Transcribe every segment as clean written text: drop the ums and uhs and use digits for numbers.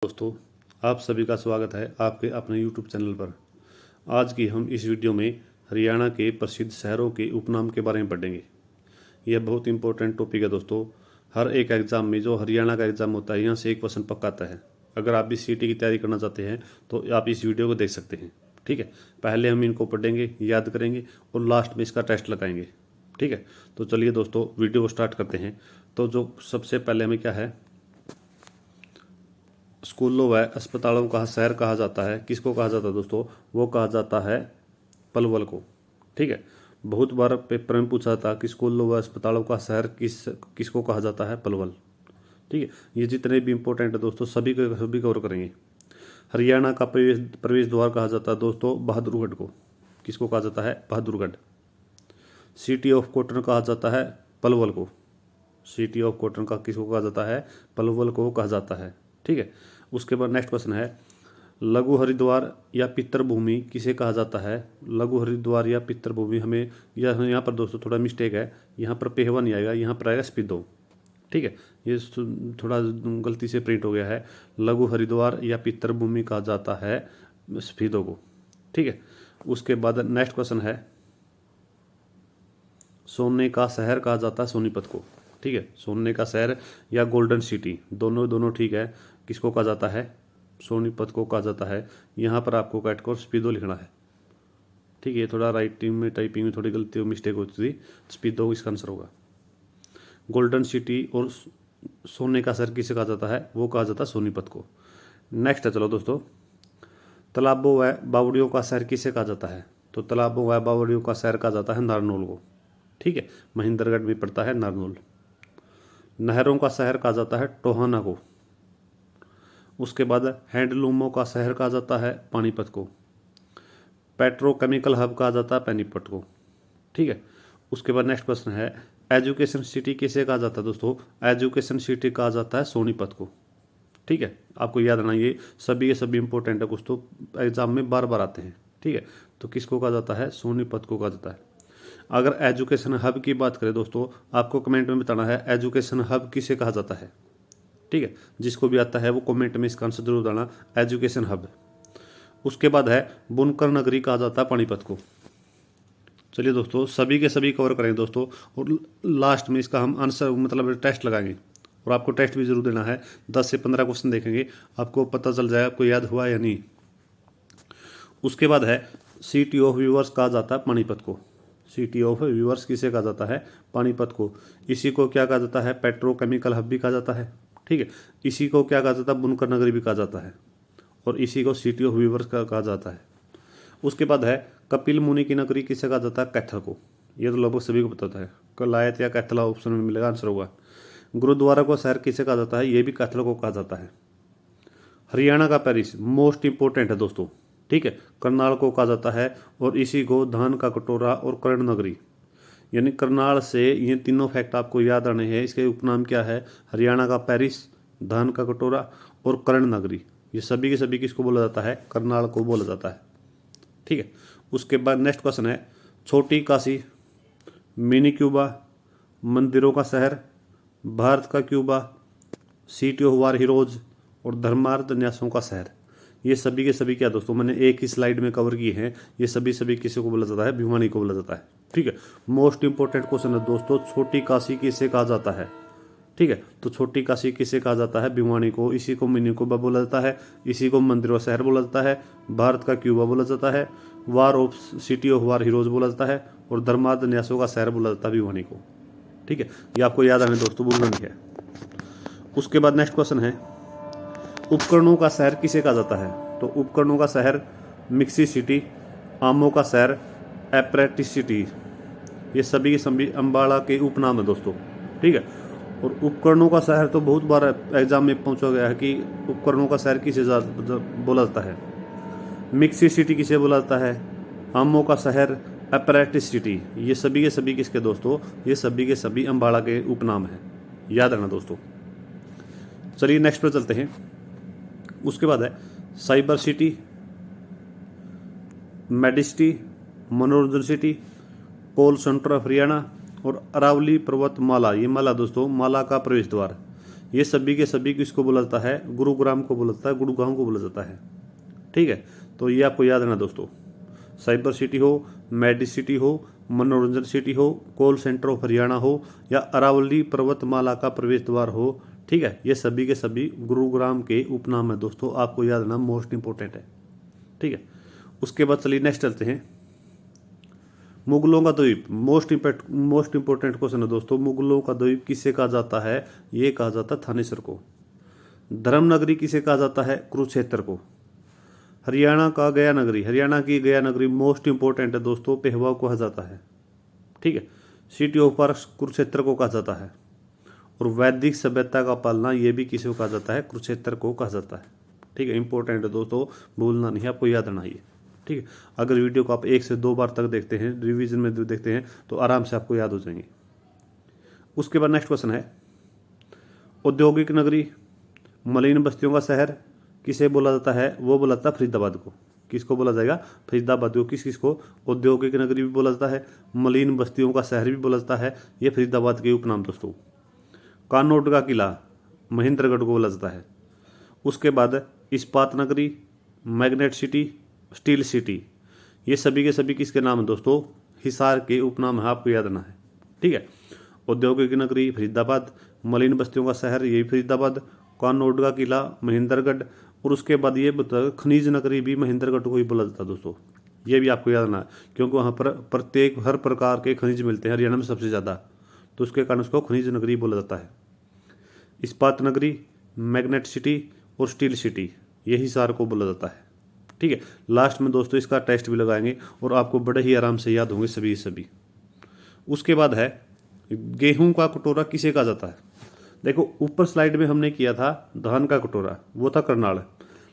दोस्तों, आप सभी का स्वागत है आपके अपने यूट्यूब चैनल पर। आज की हम इस वीडियो में हरियाणा के प्रसिद्ध शहरों के उपनाम के बारे में पढ़ेंगे। यह बहुत इंपॉर्टेंट टॉपिक है दोस्तों। हर एक एग्ज़ाम में जो हरियाणा का एग्ज़ाम होता है यहाँ से एक क्वेश्चन पक्का आता है। अगर आप भी सीटी की तैयारी करना चाहते हैं तो आप इस वीडियो को देख सकते हैं। ठीक है, पहले हम इनको पढ़ेंगे, याद करेंगे और लास्ट में इसका टेस्ट लगाएंगे। ठीक है, तो चलिए दोस्तों वीडियो को स्टार्ट करते हैं। तो जो सबसे पहले हमें क्या है, स्कूलों व अस्पतालों का शहर कहा जाता है। किसको कहा जाता है दोस्तों? वो कहा जाता है पलवल को। ठीक है, बहुत बार पेपर में पूछा था कि स्कूलों व अस्पतालों का शहर किसको कहा जाता है? पलवल। ठीक है, ये जितने भी इंपॉर्टेंट है दोस्तों सभी कवर करेंगे। हरियाणा का प्रवेश द्वार कहा जाता है दोस्तों बहादुरगढ़ को। किसको कहा जाता है? बहादुरगढ़। सिटी ऑफ कॉटन कहा जाता है पलवल को। सिटी ऑफ कॉटन का किसको कहा जाता है? पलवल को कहा जाता है। ठीक है, उसके बाद नेक्स्ट क्वेश्चन है, लघु हरिद्वार या पितृभूमि किसे कहा जाता है? लघु हरिद्वार या पितृभूमि, हमें यहाँ पर दोस्तों थोड़ा मिस्टेक है, यहाँ पर पेहवा नहीं आएगा, यहाँ पर आएगा स्पीदो। ठीक है, ये थोड़ा गलती से प्रिंट हो गया है। लघु हरिद्वार या पितृभूमि कहा जाता है स्पीदो को। ठीक है, उसके बाद नेक्स्ट क्वेश्चन है, सोने का शहर कहा जाता है सोनीपत को। ठीक है, सोने का शहर या गोल्डन सिटी, दोनों ठीक है। किसको कहा जाता है? सोनीपत को कहा जाता है। यहाँ पर आपको कैट को स्पीदो लिखना है। ठीक है, थोड़ा राइटिंग में टाइपिंग में थोड़ी गलती मिस्टेक होती थी, स्पीदो इसका आंसर होगा। गोल्डन सिटी और सोने का शहर किसे कहा जाता है? वो कहा जाता है सोनीपत को। नेक्स्ट है, चलो दोस्तों, तालाबों व बावड़ियों का शहर किसे कहा जाता है? तो तालाबों व बावड़ियों का शहर कहा जाता है नारनौल को। ठीक है, महेंद्रगढ़ में पड़ता है नारनौल। नहरों का शहर कहा जाता है टोहाना को। उसके बाद हैंडलूमों का शहर कहा जाता है पानीपत को। पेट्रोकेमिकल हब कहा जाता है पानीपत को। ठीक है, उसके बाद नेक्स्ट क्वेश्चन है, एजुकेशन सिटी किसे कहा जाता है दोस्तों? एजुकेशन सिटी कहा जाता है सोनीपत को। ठीक है, आपको याद रखना, ये सभी इंपॉर्टेंट है, कुछ तो एग्जाम में बार बार आते हैं। ठीक है, तो किसको कहा जाता है? सोनीपत को कहा जाता है। अगर एजुकेशन हब की बात करें दोस्तों, आपको कमेंट में बताना है एजुकेशन हब किसे कहा जाता है। ठीक है, जिसको भी आता है वो कमेंट में इसका आंसर जरूर डालना, एजुकेशन हब। उसके बाद है, बुनकर नगरी कहा जाता है पानीपत को। चलिए दोस्तों सभी के सभी कवर करेंगे दोस्तों, और लास्ट में इसका हम आंसर मतलब टेस्ट लगाएंगे, और आपको टेस्ट भी जरूर देना है। 10 से 15 क्वेश्चन देखेंगे, आपको पता चल जाएगा आपको याद हुआ या नहीं। उसके बाद है, सिटी ऑफ व्यूअर्स कहा जाता है पानीपत को। सिटी ऑफ व्यूअर्स किसे कहा जाता है? पानीपत को। इसी को क्या कहा जाता है? पेट्रोकेमिकल हब भी कहा जाता है। ठीक है, इसी को क्या कहा जाता है? बुनकर नगरी भी कहा जाता है, और इसी को सिटी ऑफ व्यूअर्स का कहा जाता है। उसके बाद है, कपिल मुनि की नगरी किसे कहा जाता है? कैथल को। ये तो लगभग सभी को पता है, कलायत या कैथला ऑप्शन में मिलेगा, आंसर होगा। गुरुद्वारा को शहर किसे कहा जाता है? ये भी कैथल को कहा जाता है। हरियाणा का पेरिस मोस्ट इंपोर्टेंट है दोस्तों। ठीक है, करनाल को कहा जाता है, और इसी को धान का कटोरा और कर्ण नगरी, यानी करनाल से ये तीनों फैक्ट आपको याद आने हैं। इसके उपनाम क्या है? हरियाणा का पेरिस, धान का कटोरा और कर्ण नगरी। ये सभी के सभी किसको बोला जाता है? करनाल को बोला जाता है। ठीक है, उसके बाद नेक्स्ट क्वेश्चन है, छोटी काशी, मिनी क्यूबा, मंदिरों का शहर, भारत का Cuba, city of war heroes और धर्मार्थ न्यासों का शहर। ये सभी के सभी क्या दोस्तों मैंने एक ही स्लाइड में कवर किए हैं। ये सभी किसी को बोला जाता है? भिवानी को बोला जाता है। ठीक है, मोस्ट इंपोर्टेंट क्वेश्चन है दोस्तों, छोटी काशी किसे कहा जाता है? ठीक है, तो छोटी काशी किसे कहा जाता है? भिवानी को। इसी को मिनी क्यूबा बोला जाता है, इसी को मंदिरों का शहर बोला जाता है, भारत का क्यूबा बोला जाता है, war of city of war heroes बोला जाता है, और धर्मार्थ न्यासों का शहर बोला जाता है भिवानी को। ठीक है, ये आपको याद आने दोस्तों, भूलना नहीं है। उसके बाद नेक्स्ट क्वेश्चन है, उपकरणों का शहर किसे कहा जाता है? तो उपकरणों का शहर मिक्सी सिटी, आमों का शहर एप्रेटिस सिटी। ये सभी के सभी अम्बाला के उपनाम है दोस्तों। ठीक है, और उपकरणों का शहर तो बहुत बार एग्जाम में पूछा गया है कि उपकरणों का शहर किसे बोला जाता है? मिक्सी सिटी किसे बोला जाता है? आमों का शहर एप्रेटिस सिटी। ये सभी के सभी किसके दोस्तों? ये सभी के सभी अम्बाला के उपनाम है, याद रखना दोस्तों। चलिए नेक्स्ट पर चलते हैं। उसके बाद है, साइबर सिटी, मेडिसिटी, मनोरंजन city, coal centre of Haryana और अरावली पर्वतमाला। ये माला दोस्तों माला का प्रवेश द्वार। ये सभी के सभी किसको बोला जाता है, गुरुग्राम को बोला जाता है, गुड़गांव को बोला जाता है। ठीक है, तो ये आपको याद रखना दोस्तों। साइबर सिटी हो, मेडी सिटी हो, मनोरंजन सिटी हो, कॉल सेंटर ऑफ हरियाणा हो, या अरावली पर्वतमाला का प्रवेश द्वार हो, ठीक है, ये सभी के सभी गुरुग्राम के उपनाम है दोस्तों, आपको याद रखना, मोस्ट इंपॉर्टेंट है। ठीक है, उसके बाद चलिए नेक्स्ट चलते हैं। मुगलों का द्वीप, मोस्ट इंपॉर्टेंट क्वेश्चन है दोस्तों। मुगलों का द्वीप किसे कहा जाता है, ये कहा जाता है थानेसर को। धर्मनगरी किसे कहा जाता है, कुरुक्षेत्र को। हरियाणा का गया नगरी, हरियाणा की गया नगरी मोस्ट इंपॉर्टेंट है दोस्तों, पेहवा को कहा जाता है। ठीक है, सिटी ऑफ पार्क्स कुरुक्षेत्र को कहा जाता है। और वैदिक सभ्यता का पालना, ये भी किसे को कहा जाता है, कुरुक्षेत्र को कहा जाता है। ठीक है, इंपॉर्टेंट है दोस्तों, भूलना नहीं, आपको याद रखना ये। ठीक है, अगर वीडियो को आप 1 से 2 बार तक देखते हैं, रिवीजन में देखते हैं, तो आराम से आपको याद हो जाएंगे। उसके बाद नेक्स्ट क्वेश्चन है, औद्योगिक नगरी, मलिन बस्तियों का शहर किसे बोला जाता है, वो बोला जाता है फरीदाबाद को। किसको बोला जाएगा, फरीदाबाद को। किसको, औद्योगिक नगरी भी बोला जाता है, मलिन बस्तियों का शहर भी बोला जाता है, ये फरीदाबाद के उपनाम दोस्तों। कानोट का किला महेंद्रगढ़ को बोला जाता है। उसके बाद इस्पात नगरी, मैग्नेट सिटी, स्टील सिटी, ये सभी के सभी किसके नाम है दोस्तों, हिसार के उपनाम है, आपको याद रखना है। ठीक है, औद्योगिक नगरी फरीदाबाद, मलिन बस्तियों का शहर ये फरीदाबाद, कानोट का किला महेंद्रगढ़, और उसके बाद ये बता खनिज नगरी भी महेंद्रगढ़ को ही बोला जाता है दोस्तों। ये भी आपको याद रखना है, क्योंकि वहाँ पर प्रत्येक हर प्रकार के खनिज मिलते हैं, हरियाणा में सबसे ज़्यादा, तो उसके कारण उसको खनिज नगरी बोला जाता है। इस्पात नगरी, मैग्नेट सिटी और स्टील सिटी, ये हिसार को बोला जाता है। ठीक है, लास्ट में दोस्तों इसका टेस्ट भी लगाएंगे और आपको बड़े ही आराम से याद होंगे सभी। उसके बाद है, गेहूं का कटोरा किसे कहा जाता है। देखो ऊपर स्लाइड में हमने किया था धान का कटोरा, वो था करनाल,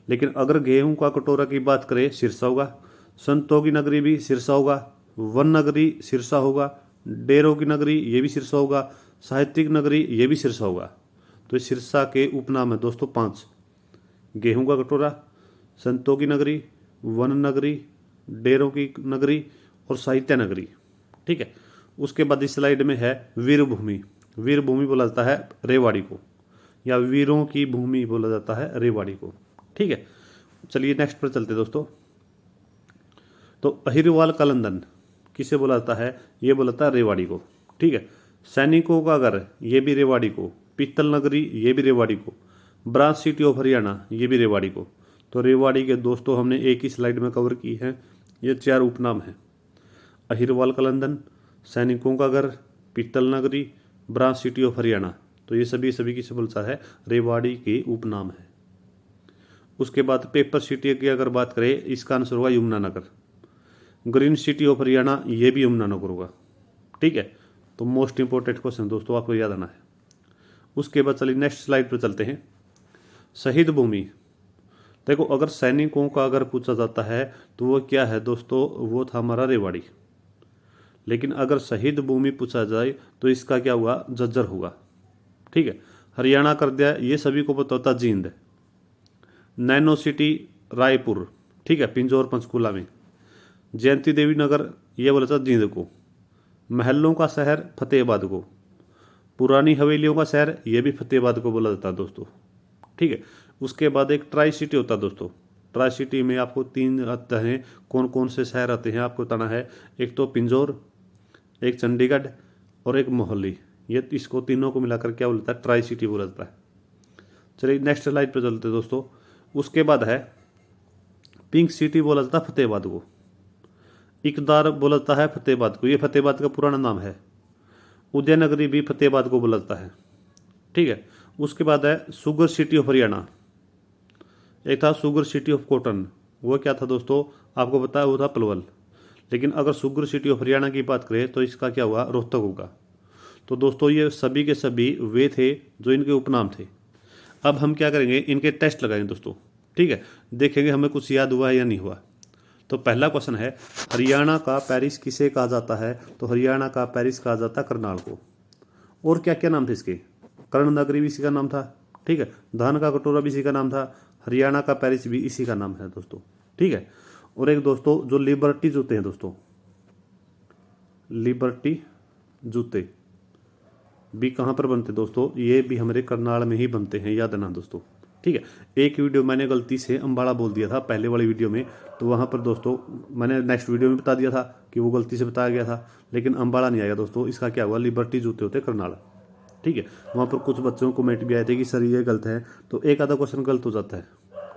लेकिन अगर गेहूं का कटोरा की बात करें सिरसा होगा, संतों की नगरी भी सिरसा होगा, वन नगरी सिरसा होगा, डेरों की नगरी ये भी सिरसा होगा, साहित्यिक नगरी ये भी सिरसा होगा। तो सिरसा के उपनाम है दोस्तों 5, गेहूं का कटोरा, संतों की नगरी, वन नगरी, डेरों की नगरी और साहित्य नगरी। ठीक है, उसके बाद इस स्लाइड में है वीरभूमि, वीरभूमि बोला जाता है रेवाड़ी को, या वीरों की भूमि बोला जाता है रेवाड़ी को। ठीक है, चलिए नेक्स्ट पर चलते दोस्तों। तो अहिरवाल का लंदन किसे बोला जाता है, ये बोला जाता है रेवाड़ी को। ठीक है, सैनिकों का घर ये भी रेवाड़ी को, पीतल नगरी ये भी रेवाड़ी को, ब्रांच सिटी ऑफ हरियाणा ये भी रेवाड़ी को। तो रेवाड़ी के दोस्तों हमने एक ही स्लाइड में कवर की है, ये 4 उपनाम हैं, अहिरवाल का लंदन, सैनिकों का घर, पीतल नगरी, ब्रांच सिटी ऑफ हरियाणा। तो ये सभी किसे बोलता है, रेवाड़ी के उपनाम है। उसके बाद पेपर सिटी की अगर बात करें, इसका आंसर होगा Yamunanagar. Green city of Haryana ये भी यमुनानगर होगा। ठीक है, तो मोस्ट इंपॉर्टेंट क्वेश्चन दोस्तों आपको याद आना है। उसके बाद चलिए नेक्स्ट स्लाइड पर चलते हैं। शहीद भूमि, देखो अगर सैनिकों का अगर पूछा जाता है तो वो क्या है दोस्तों, वो था हमारा रेवाड़ी। लेकिन अगर शहीद भूमि पूछा जाए तो इसका क्या हुआ, झज्जर होगा। ठीक है, हरियाणा कर दिया, ये सभी को पता होता जींद। नैनो सिटी रायपुर, ठीक है, पिंजौर पंचकूला में। जयंती देवी नगर ये बोला था जींद को। महलों का शहर फतेहाबाद को। पुरानी हवेलियों का शहर ये भी फतेहाबाद को बोला जाता है दोस्तों। ठीक है, उसके बाद एक ट्राई सिटी होता है दोस्तों। ट्राई सिटी में आपको 3 आते हैं, कौन कौन से शहर आते हैं आपको बताना है। एक तो पिंजौर, एक चंडीगढ़ और एक मोहाली, ये इसको तीनों को मिलाकर क्या बोलता है, ट्राई सिटी बोला जाता है। चलिए नेक्स्ट स्लाइड पर चलते दोस्तों। उसके बाद है पिंक सिटी बोला जाता है फतेहाबाद को। इकदार बोला जाता है फतेहाबाद को, ये फतेहाबाद का पुराना नाम है। उदयनगरी भी फतेहाबाद को बोला जाता है। ठीक है, उसके बाद है शुगर सिटी ऑफ हरियाणा। एक था शुगर सिटी ऑफ कॉटन, वो क्या था दोस्तों आपको पता है, वो था पलवल। लेकिन अगर शुगर सिटी ऑफ हरियाणा की बात करें तो इसका क्या हुआ, रोहतक होगा। तो दोस्तों ये सभी के सभी वे थे जो इनके उपनाम थे। अब हम क्या करेंगे, इनके टेस्ट लगाएंगे दोस्तों। ठीक है, देखेंगे हमें कुछ याद हुआ है या नहीं हुआ। तो पहला क्वेश्चन है, हरियाणा का पेरिस किसे कहा जाता है। तो हरियाणा का पेरिस कहा जाता है करनाल को। और क्या क्या नाम थे इसके, कर्ण नगरी भी इसी का नाम था। ठीक है, धान का कटोरा भी इसी का नाम था। हरियाणा का पेरिस भी इसी का नाम है दोस्तों। ठीक है, और एक दोस्तों जो लिबर्टी जूते हैं दोस्तों, लिबर्टी जूते, भी कहाँ पर बनते दोस्तों, ये भी हमारे करनाल में ही बनते हैं, याद रखना दोस्तों। ठीक है, एक वीडियो मैंने गलती से अम्बाड़ा बोल दिया था पहले वाली वीडियो में, तो वहाँ पर दोस्तों मैंने नेक्स्ट वीडियो में बता दिया था कि वो गलती से बताया गया था, लेकिन अम्बाड़ा नहीं आएगा दोस्तों। इसका क्या हुआ, लिबर्टी जूते होते करनाल। ठीक है, वहाँ पर कुछ बच्चों को कमेंट भी आए थे कि सर ये गलत है, तो एक आधा क्वेश्चन गलत हो जाता है।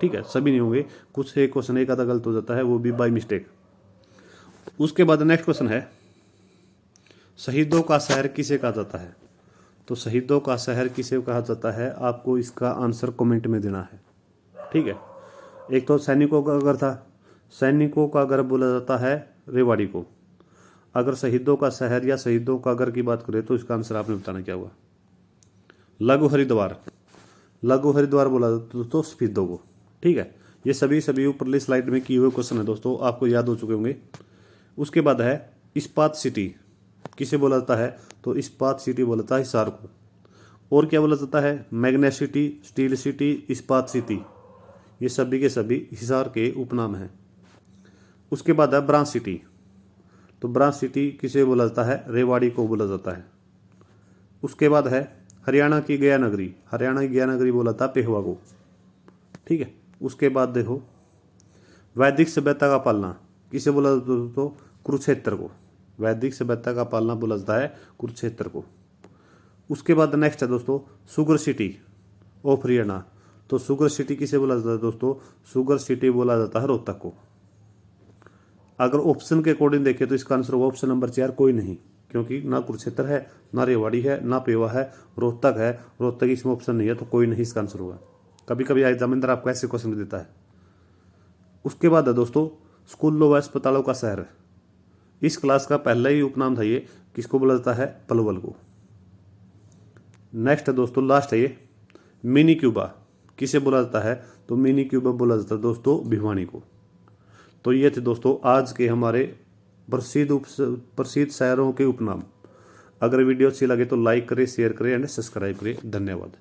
ठीक है, सभी नहीं होंगे, कुछ एक क्वेश्चन एक आधा गलत हो जाता है, वो भी बाय मिस्टेक। उसके बाद नेक्स्ट क्वेश्चन है, शहीदों का शहर किसे कहा जाता है। तो शहीदों का शहर किसे कहा जाता है, आपको इसका आंसर कमेंट में देना है। ठीक है, एक तो सैनिकों का घर था, सैनिकों का घर बोला जाता है रेवाड़ी को। अगर शहीदों का शहर या शहीदों का घर की बात करें तो इसका आंसर आपने बताना क्या हुआ। लघु हरिद्वार, लघु हरिद्वार बोला जाता है दोस्तों शहीदों को। ठीक है, ये सभी ऊपरली स्लाइड में किए हुए क्वेश्चन है दोस्तों, आपको याद हो चुके होंगे। उसके बाद है इस्पात सिटी, किसे बोला जाता है, तो इस्पात सिटी बोला जाता है हिसार को। और क्या बोला जाता है, मैग्नेट सिटी, स्टील सिटी, इस्पात सिटी, ये सभी के सभी हिसार के उपनाम हैं। उसके बाद है ब्रांच सिटी, तो ब्रांच सिटी किसे बोला जाता है, रेवाड़ी को बोला जाता है। उसके बाद है हरियाणा की गया नगरी, हरियाणा की गया नगरी बोला था पेहवा को। ठीक है, उसके बाद देखो वैदिक सभ्यता का पालना किसे बोला जाता है दोस्तों, कुरुक्षेत्र को। वैदिक सभ्यता का पालना बोला जाता है कुरुक्षेत्र को। उसके बाद नेक्स्ट है दोस्तों सुगर सिटी ऑफ हरियाणा, तो सुगर सिटी किसे बोला जाता है दोस्तों, सुगर सिटी बोला जाता है रोहतक को। अगर ऑप्शन के अकॉर्डिंग देखें तो इसका आंसर होगा ऑप्शन नंबर 4 कोई नहीं, क्योंकि ना कुरुक्षेत्र है, ना रेवाड़ी है, ना पेवा है, रोहतक है। रोहतक इसमें ऑप्शन नहीं है, तो कोई नहीं इसका आंसर होगा। कभी कभी एग्जामिनर आपको ऐसे क्वेश्चन देता है। उसके बाद है दोस्तों स्कूलों व अस्पतालों का शहर, इस क्लास का पहला ही उपनाम था ये, किसको बोला जाता है, पलवल को। नेक्स्ट है दोस्तों लास्ट है ये मिनी क्यूबा, किसे बोला जाता है, तो मिनी क्यूबा बोला जाता है दोस्तों भिवानी को। तो ये थे दोस्तों आज के हमारे प्रसिद्ध शहरों के उपनाम। अगर वीडियो अच्छी लगे तो लाइक करें, शेयर करें एंड सब्सक्राइब करें। धन्यवाद।